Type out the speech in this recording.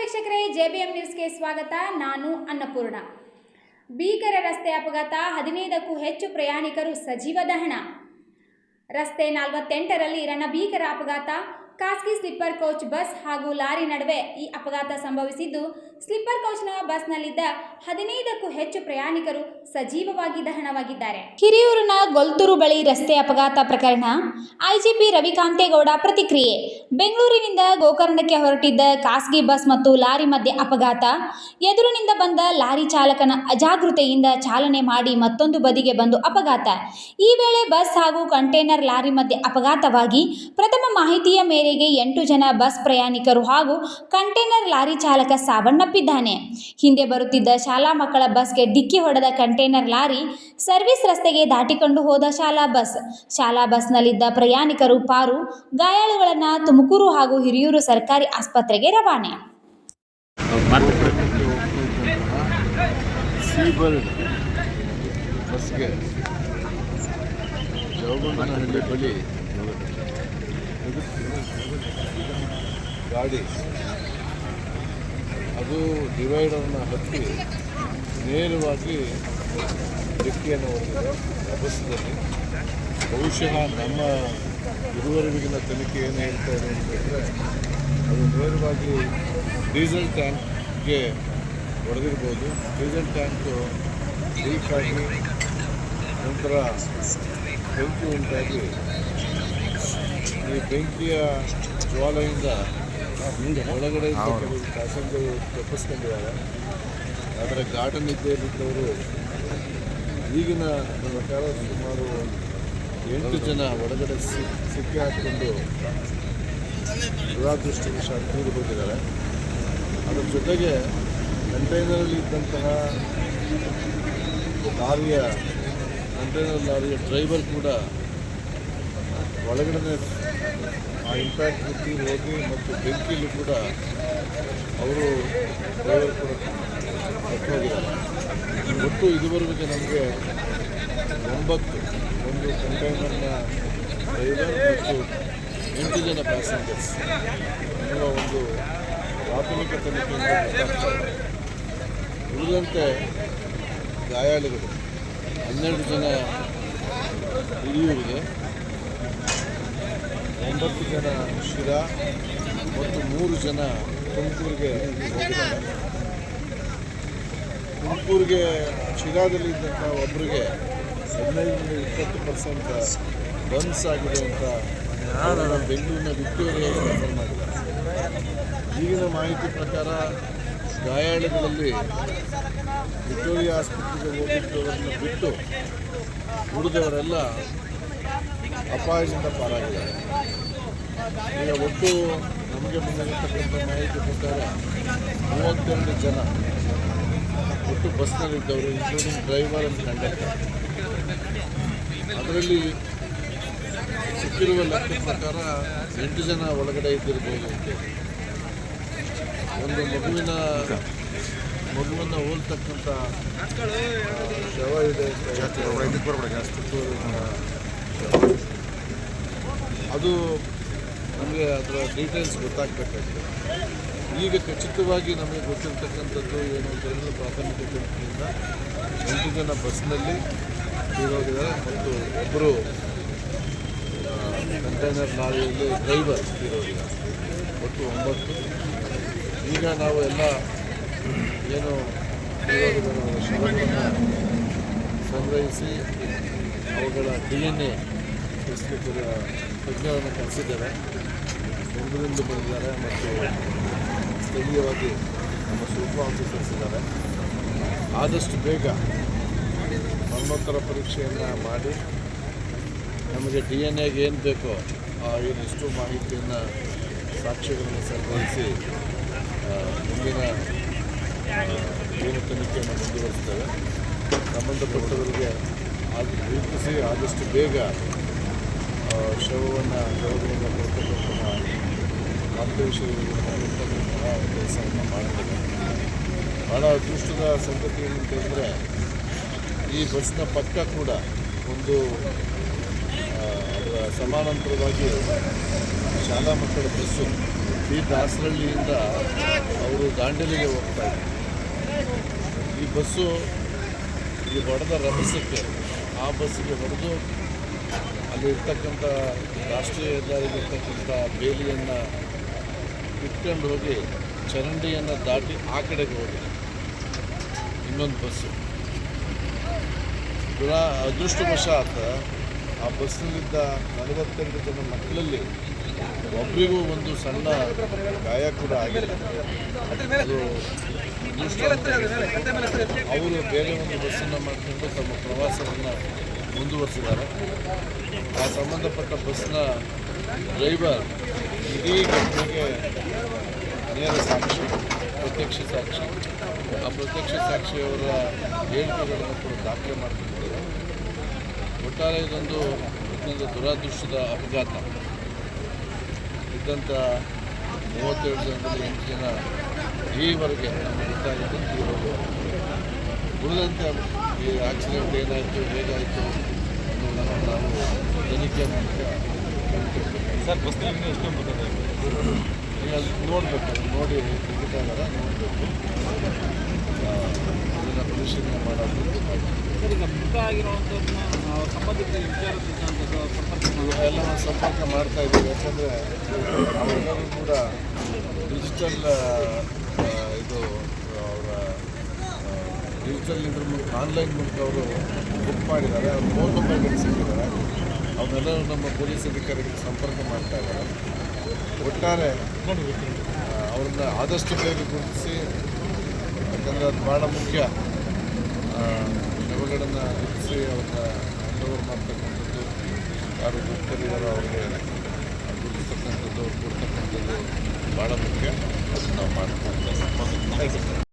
ವೀಕ್ಷಕರೇ, JBM ನ್ಯೂಸ್ಗೆ ಸ್ವಾಗತ. ನಾನು ಅನ್ನಪೂರ್ಣ. ಭೀಕರ ರಸ್ತೆ ಅಪಘಾತ, 15ಕ್ಕೂ ಹೆಚ್ಚು ಪ್ರಯಾಣಿಕರು ಸಜೀವ ದಹನ. ರಸ್ತೆ 48ರಲ್ಲಿ ರಣಭೀಕರ ಅಪಘಾತ. ಖಾಸಗಿ ಸ್ಲೀಪರ್ ಕೋಚ್ ಬಸ್ ಹಾಗೂ ಲಾರಿ ನಡುವೆ ಈ ಅಪಘಾತ ಸಂಭವಿಸಿದ್ದು, ಸ್ಲೀಪರ್ ಕೋಚ್ನ ಬಸ್ನಲ್ಲಿದ್ದ 15ಕ್ಕೂ ಹೆಚ್ಚು ಪ್ರಯಾಣಿಕರು ಸಜೀವವಾಗಿ ದಹನವಾಗಿದ್ದಾರೆ. ಹಿರಿಯೂರಿನ ಗೊಲ್ತೂರು ಬಳಿ ರಸ್ತೆ ಅಪಘಾತ ಪ್ರಕರಣ. ಐಜಿಪಿ ರವಿಕಾಂತೇಗೌಡ ಪ್ರತಿಕ್ರಿಯೆ. ಬೆಂಗಳೂರಿನಿಂದ ಗೋಕರ್ಣಕ್ಕೆ ಹೊರಟಿದ್ದ ಖಾಸಗಿ ಬಸ್ ಮತ್ತು ಲಾರಿ ಮಧ್ಯೆ ಅಪಘಾತ. ಎದುರಿನಿಂದ ಬಂದ ಲಾರಿ ಚಾಲಕನ ಅಜಾಗೃತೆಯಿಂದ ಚಾಲನೆ ಮಾಡಿ ಮತ್ತೊಂದು ಬದಿಗೆ ಬಂದು ಅಪಘಾತ. ಈ ವೇಳೆ ಬಸ್ ಹಾಗೂ ಕಂಟೈನರ್ ಲಾರಿ ಮಧ್ಯೆ ಅಪಘಾತವಾಗಿ ಪ್ರಥಮ ಮಾಹಿತಿಯ ಮೇರೆಗೆ 8 ಜನ ಬಸ್ ಪ್ರಯಾಣಿಕರು ಹಾಗೂ ಕಂಟೈನರ್ ಲಾರಿ ಚಾಲಕ ಸಾವನ್ನಪ್ಪಿದ್ದಾನೆ. ಹಿಂದೆ ಬರುತ್ತಿದ್ದ ಶಾಲಾ ಮಕ್ಕಳ ಬಸ್ಗೆ ಡಿಕ್ಕಿ ಹೊಡೆದ ಕಂಟೈನರ್ ಲಾರಿ ಸರ್ವಿಸ್ ರಸ್ತೆಗೆ ದಾಟಿಕೊಂಡು ಹೋದ ಶಾಲಾ ಬಸ್ನಲ್ಲಿದ್ದ ಪ್ರಯಾಣಿಕರು ಪಾರು. ಗಾಯಾಳುಗಳನ್ನು ತುಮಕೂರು ಹಾಗೂ ಹಿರಿಯೂರು ಸರ್ಕಾರಿ ಆಸ್ಪತ್ರೆಗೆ ರವಾನೆ. ಗಾಡಿ ಅದು ಡಿವೈಡರ್ನ ಹತ್ತಿ ನೇರವಾಗಿ ಡಿಕ್ಕಿಯನ್ನು ಹೊಡೆದಿದೆ ಬಸ್ನಲ್ಲಿ. ಬಹುಶಃ ನಮ್ಮ ಇದುವರೆಗಿನ ತನಿಖೆ ಏನು ಹೇಳ್ತಾ ಇದೆ ಅಂತಂದರೆ, ಅದು ನೇರವಾಗಿ ಡೀಸೆಲ್ ಟ್ಯಾಂಕ್ಗೆ ಹೊಡೆದಿರ್ಬೋದು. ಡೀಸೆಲ್ ಟ್ಯಾಂಕು ಲೀಕ್ ಆಗಿ ನಂತರ ಬೆಂಕಿ ಉಂಟಾಗಿ ಈ ಬೆಂಕಿಯ ಜ್ವಾಲೆಯಿಂದ ಒಳಗಡೆ ಪ್ಯಾಸೆಂಜರು ತಪ್ಪಿಸ್ಕೊಂಡಿದ್ದಾರೆ. ಆದರೆ ಗಾಢ ನಿದ್ದೆಯಲ್ಲಿದ್ದವರು ಈಗಿನ ಪ್ರಕಾರ ಸುಮಾರು 8 ಜನ ಒಳಗಡೆ ಸಿಕ್ಕಿ ಹಾಕಿಕೊಂಡು ದುರಾದೃಷ್ಟವಶಾತ್ ತೀರಿ ಹೋಗಿದ್ದಾರೆ. ಅದರ ಜೊತೆಗೆ ಕಂಟೈನರಲ್ಲಿ ಇದ್ದಂತಹ ಕಂಟೈನರ್ ಲಾರಿಯ ಡ್ರೈವರ್ ಕೂಡ ಒಳಗಡೆ ಆ ಇಂಪ್ಯಾಕ್ಟ್ ತೀರಿ ಹೋಗಿ ಮತ್ತು ಬೆಂಕಿಯಲ್ಲಿ ಕೂಡ ಅವರು ಡ್ರೈವರ್ ಕೂಡ ಹೋಗಿದ್ದಾರೆ. ಒಟ್ಟು ಇದುವರೆಗೆ ನಮಗೆ 9 ಒಂದು ಕಂಟೈನರ್ನ ಡ್ರೈವರ್ ಮತ್ತು 8 ಜನ ಪ್ಯಾಸೆಂಜರ್ಸ್ ಎನ್ನುವ ಒಂದು ಪ್ರಾಥಮಿಕ ತನಿಖೆಯಿಂದ ಉಳಿದಂತೆ ಗಾಯಾಳುಗಳು 12 ಜನ ಹಿರಿಯೂರಿಗೆ, 9 ಜನ ಶಿರಾ ಮತ್ತು 3 ಜನ ತುಮಕೂರಿಗೆ ಹೋಗಿದ್ದಾರೆ. ತುಮಕೂರಿಗೆ ಶಿರಾದಲ್ಲಿ ಇದ್ದಂಥ ಒಬ್ಬರಿಗೆ 15-20% ಬನ್ಸ್ ಆಗಿದೆ ಅಂತ ಬೆಂಗಳೂರಿನ ವಿಕ್ಟೋರಿಯಾಗೆ ರೆಫರ್ ಮಾಡಿದ್ದಾರೆ. ಈಗಿನ ಮಾಹಿತಿ ಪ್ರಕಾರ ಗಾಯಾಳುಗಳಲ್ಲಿ ವಿಕ್ಟೋರಿಯಾ ಆಸ್ಪತ್ರೆಗೆ ಹೋಗಿದ್ದವರನ್ನು ಬಿಟ್ಟು ಉಳಿದವರೆಲ್ಲ ಅಪಾಯದಿಂದ ಪಾರಾಗಿದ್ದಾರೆ. ಈಗ ಒಟ್ಟು ನಮಗೆ ಬಂದಿರತಕ್ಕಂಥ ಮಾಹಿತಿ ಪ್ರಕಾರ 32 ಜನ ಒಟ್ಟು ಬಸ್ನಲ್ಲಿದ್ದವರು, ಇನ್ಕ್ಲೂಡಿಂಗ್ ಡ್ರೈವರ್ ಆ್ಯಂಡ್ ಕಂಡಕ್ಟರ್. ಅದರಲ್ಲಿ ಸಿಕ್ಕಿರುವ ಲೆಕ್ಕ ಪ್ರಕಾರ 8 ಜನ ಒಳಗಡೆ ಇದ್ದಿರ್ಬೋದು. ಒಂದು ಮಗುವನ್ನು ಹೋಲ್ತಕ್ಕಂಥ ಶವ ಇದೆ. ಅದು ನಮಗೆ ಅದರ ಡೀಟೇಲ್ಸ್ ಗೊತ್ತಾಗಬೇಕಾಗ್ತದೆ. ಈಗ ಖಚಿತವಾಗಿ ನಮಗೆ ಗೊತ್ತಿರತಕ್ಕಂಥದ್ದು ಏನು ಅಂತ ಹೇಳಿದ್ರೆ, ಪ್ರಾಥಮಿಕ ತನಿಖೆಯಿಂದ 8 ಜನ ಬಸ್ನಲ್ಲಿ ತೀರೋಗಿದ್ದಾರೆ ಮತ್ತು ಒಬ್ಬರು ಕಂಟೈನರ್ ಲಾರಿಯಲ್ಲಿ ಡ್ರೈವರ್ ತೀರೋಗಿದ್ದಾರೆ. ಒಟ್ಟು 9. ಈಗ ನಾವು ಎಲ್ಲ ಏನು ಶವಗಳನ್ನು ಸಂಗ್ರಹಿಸಿ ಅವುಗಳ DNA ತಜ್ಞರನ್ನು ಕರೆಸಿದ್ದಾರೆ. ಬೆಂಗಳೂರಿಂದ ಬಂದಿದ್ದಾರೆ ಮತ್ತು ಸ್ಥಳೀಯವಾಗಿ ನಮ್ಮ ಸೂಪರ್ ಆಫೀಸರ್ಸ್ ಇದ್ದಾರೆ. ಆದಷ್ಟು ಬೇಗ ಮರಣೋತ್ತರ ಪರೀಕ್ಷೆಯನ್ನು ಮಾಡಿ ನಮಗೆ DNAಗೆ ಏನು ಬೇಕೋ ಇನ್ನಿಷ್ಟು ಮಾಹಿತಿಯನ್ನು, ಸಾಕ್ಷ್ಯಗಳನ್ನು ಸಂಗ್ರಹಿಸಿ ಮುಂದಿನ ಏನು ತನಿಖೆಯನ್ನು ಮುಂದುವರಿಸ್ತೇವೆ. ಸಂಬಂಧಪಟ್ಟವರಿಗೆ ಗುರುತಿಸಿ ಆದಷ್ಟು ಬೇಗ ಶವವನ್ನು ಕೊಡ್ತಕ್ಕಂತಹ ಮಾರ್ಗದರ್ಶಿಗಳಂತಹ ಕೆಲಸವನ್ನು ಮಾಡ್ತೇವೆ. ಭಾಳ ಅದೃಷ್ಟದ ಸಂಗತಿ ಏನಂತಂದರೆ, ಈ ಬಸ್ನ ಪಕ್ಕ ಕೂಡ ಒಂದು ಅದರ ಸಮಾನಾಂತರವಾಗಿ ಶಾಲಾ ಮಕ್ಕಳ ಬಸ್ಸು ಈ ದಾಸರಳ್ಳಿಯಿಂದ ಅವರು ದಾಂಡೇಲಿಗೆ ಹೋಗ್ತಾ ಇದೆ. ಈ ಬಸ್ಸು ಈ ಹೊಡೆದ ರಭಸಕ್ಕೆ ಆ ಬಸ್ಸಿಗೆ ಹೊಡೆದು ಅಲ್ಲಿ ಇರ್ತಕ್ಕಂಥ ರಾಷ್ಟ್ರೀಯ ಹೆದ್ದಾರಿಗಿರ್ತಕ್ಕಂಥ ಬೇಲಿಯನ್ನು ಇಟ್ಕೊಂಡು ಹೋಗಿ ಚರಂಡಿಯನ್ನು ದಾಟಿ ಆ ಕಡೆಗೆ ಹೋಗಿದೆ ಇನ್ನೊಂದು ಬಸ್ಸು. ಅದೃಷ್ಟವಶಾತ್ ಆ ಬಸ್ನಲ್ಲಿದ್ದ 42 ಜನ ಮಕ್ಕಳಲ್ಲಿ ಒಬ್ಬರಿಗೂ ಒಂದು ಸಣ್ಣ ಗಾಯ ಕೂಡ ಆಗಿಲ್ಲ. ಅದು ಅವರು ಬೇರೆ ಒಂದು ಬಸ್ಸನ್ನು ಮಾಡಿಕೊಂಡು ತಮ್ಮ ಪ್ರವಾಸವನ್ನು ಮುಂದುವರಿಸಿದ್ದಾರೆ. ಆ ಸಂಬಂಧಪಟ್ಟ ಬಸ್ನ ಡ್ರೈವರ್ ಇಡೀ ಘಟನೆಗೆ ನೇರ ಸಾಕ್ಷಿ, ಪ್ರತ್ಯಕ್ಷ ಸಾಕ್ಷಿ. ಆ ಪ್ರತ್ಯಕ್ಷ ಸಾಕ್ಷಿಯವರ ಹೇಳಿಕೆಗಳನ್ನು ಕೂಡ ದಾಖಲೆ ಮಾಡ್ತಿದ್ದಾರೆ. ಒಟ್ಟಾರೆ ಇದೊಂದು ಅತ್ಯಂತ ದುರಾದೃಷ್ಟದ ಅಪಘಾತ. ಇದ್ದಂಥ 32 ಜನರಲ್ಲಿ 8 ಜನ ಈವರೆಗೆ ಗೊತ್ತಾಗಿದ್ದು ತೀರೋದು. ಉಳಿದಂತೆ ಈ ಆಕ್ಸಿಡೆಂಟ್ ಏನಾಯಿತು, ಹೇಗಾಯಿತು ಅನ್ನೋದನ್ನು ನಾವು ತನಿಖೆ ಮೂಲಕ ಸರ್ ಬಸ್ನಲ್ಲಿ ಎಷ್ಟೊಂದು ಈಗ ನೋಡಬೇಕು, ನೋಡಿ ತೆಗಿತಾಗಾರ ನೋಡಬೇಕು, ಅದನ್ನು ಪರಿಶೀಲನೆ ಮಾಡೋದು. ಸರ್ ಈಗ ಮೃತ ಆಗಿರುವಂಥದ್ದನ್ನ ಸಂಬಂಧಿತ ಎಲ್ಲ ಸಂಪರ್ಕ ಮಾಡ್ತಾ ಇದ್ದೀವಿ. ಯಾಕಂದರೆ ಅವರೆಲ್ಲರೂ ಕೂಡ ಡಿಜಿಟಲ್ ಇದು ಅವರ ಡಿಜಿಟಲ್ ಇದ್ರ ಮೂಲಕ ಆನ್ಲೈನ್ ಮೂಲಕ ಅವರು ಬುಕ್ ಮಾಡಿದ್ದಾರೆ. ಅವ್ರ ಫೋನ್ ನಂಬರ್ಗಳು ಸಿಕ್ಕಿದ್ದಾರೆ. ಅವನ್ನೆಲ್ಲರೂ ನಮ್ಮ ಪೊಲೀಸ್ ಅಧಿಕಾರಿಗಳು ಸಂಪರ್ಕ ಮಾಡ್ತಾ ಇದ್ದಾರೆ. ಒಟ್ಟಾರೆ ಅವ್ರನ್ನ ಆದಷ್ಟು ಬೇಗ ಗುರುತಿಸಿ, ಯಾಕಂದರೆ ಅದು ಭಾಳ ಮುಖ್ಯ. ಶವಗಳನ್ನು ಗುರುತಿಸಿ ಅವ್ರನ್ನ ಹ್ಯಾಂಡೋವರ್ ಮಾಡ್ತಕ್ಕಂಥದ್ದು, ಯಾರು ಗುರುತರಿದ್ದಾರೋ ಅವ್ರಿಗೆ ಗುರುತಿಸ್ತಕ್ಕಂಥದ್ದು, ಕೊಡ್ತಕ್ಕಂಥದ್ದು ಭಾಳ ಮುಖ್ಯ. ಅದನ್ನು ನಾವು ಮಾಡ್ತಾ ಇದ್ದೇವೆ.